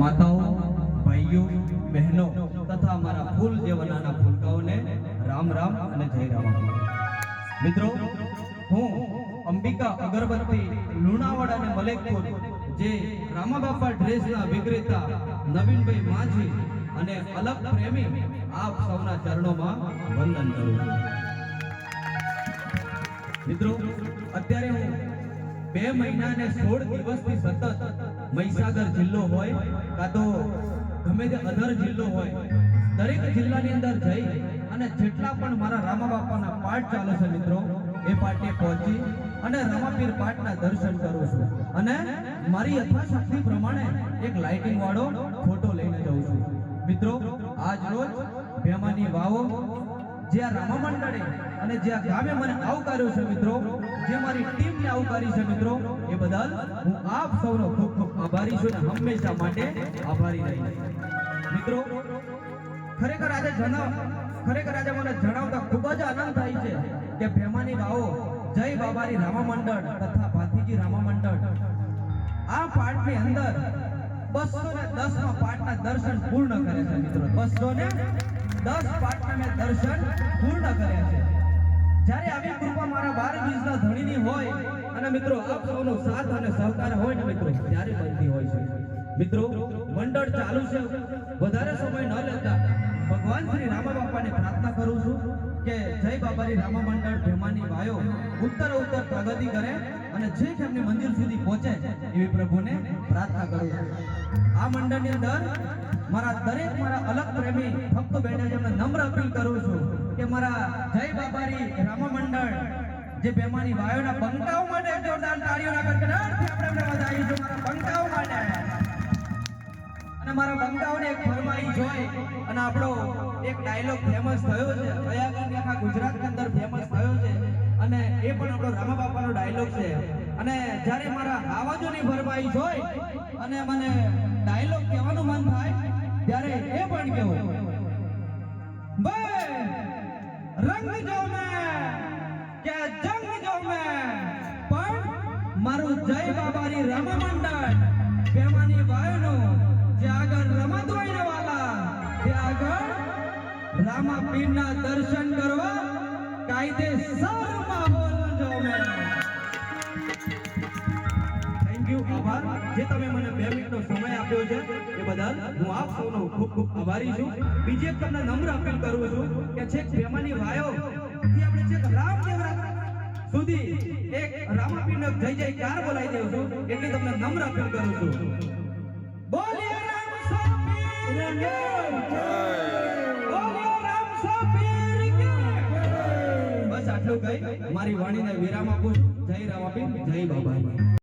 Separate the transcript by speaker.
Speaker 1: માતાઓ, ભાઈઓ, બહેનો તથા મારા ફૂલ જેવા નાના ફૂલકાઓને રામ રામ અને જય રામ. મિત્રો, હું અંબિકા અગરબત્તી લુણાવાડા અને મલેકપુર જે રામાબાપા ડ્રેસના વિક્રેતા નવીનભાઈ માજી અને અલગ પ્રેમી આપ સૌના ચરણોમાં વંદન કરું છું. મિત્રો, અત્યારે હું 2 મહિના અને 16 દિવસથી સતત મહીસાગર જિલ્લો હોય કાં તો ગમે તે અધર જિલ્લો હોય, દરેક જિલ્લાની અંદર જઈ અને જેટલા પણ મારા રામાબાપાના પાઠ ચાલે છે મિત્રો, એ પાઠે પહોંચી અને રામાપીર પાઠના દર્શન કરું છું અને મારી યથાશક્તિ પ્રમાણે એક લાઇટિંગ વાળો ફોટો લઈને જાઉં છું. મિત્રો, આજ રોજ ભેમાની વાવો જ્યાં રામા મંડળે અને જ્યાં ગામે મને આવકાર્યો છે મિત્રો, જે મારી ટીમને આવકારી છે મિત્રો, એ બદલ હું આપ સૌનો ખૂબ ખૂબ આભારી છું અને હંમેશા માટે આભારી રહીશ. મિત્રો, ખરેખર આજે મને જણાવતા ખૂબ જ આનંદ થાય છે કે ભેમાની વાવો જય બાબારી રામા મંડળ તથા ભાતીજી રામા મંડળ આ પાઠની અંદર 210માં પાઠના દર્શન પૂર્ણ કરે છે મિત્રો. 210 પાઠના મેં દર્શન પૂર્ણ કર્યા છે. જ્યારે આવી કૃપા મારા 12 બીજના ધણીની હોય અને મિત્રો આપ સૌનો સાથ અને સહકાર હોય ને મિત્રો, ત્યારે બનતી હોય છે. મિત્રો, મંડળ ચાલુ છે, વધારે સમય ન લેતા ભગવાન શ્રી રામાબાપાને પ્રાર્થના કરું છું કે જય બાબારી રામા મંડળ ભેમાની વાયો ઉત્તર પ્રગતિ કરે અને છેક એમની મંદિર સુધી પહોંચે એવી પ્રભુને પ્રાર્થના કરું છું. આ મંડળની અંદર મારા અલગ પ્રેમી ભક્તો બેઠા છે, એમને નમ્ર અપીલ કરું છું કે મારા જય બાબારી રામા મંડળ જે ભેમાની વાયોના બંકાઓ માટે જોરદાર તાળીઓના ગડગડાટથી આપણે વધાવીશું મારા બંકાઓ માટે. અને મારા બંકાઓને એક ફરમાઈશ હોય અને આપણો એક ડાયલોગ ફેમસ થયો છે, કયા આખા ગુજરાતની અંદર ફેમસ થયો છે અને એ પણ આપણો રામાબાપાનો ડાયલોગ છે. અને જ્યારે મારા આવાજોની ફરમાઈશ હોય અને મને ડાયલોગ કહેવાનું મન થાય ત્યારે એ પણ કહેવું, બે રંગ જો મેં કે જંગ જો મેં, પણ મારું જય બાબારી રામા મંડળ ભેમાની વાયોનું જે આગળ રમત હોય ને વાલા, તે આગળ રામા પીરના દર્શન કરવા કાયદેસર માહોલ જો મેં. થેન્ક યુ, આભાર જે તમે મને 2 મિનિટનો સમય આપ્યો છે એ બદલ હું આપ સૌનો ખૂબ ખૂબ આભારી છું. બીજી એક તમને નમ્ર અપીલ કરું છું કે છેક ભેમાની વાયો થી આપણે છેક રામદેવરા સુધી એક રામાપીરનો જય જયકાર બોલાવી દેવું છું, એટલી તમને નમ્ર અપીલ કરું છું. બોલીએ રામ સાપીર કે બોલીએ રામ સાપીર કે. બસ આટલું કહી મારી વાણીને વિરામ આપું. જય રામાપીર, જય બાબારી.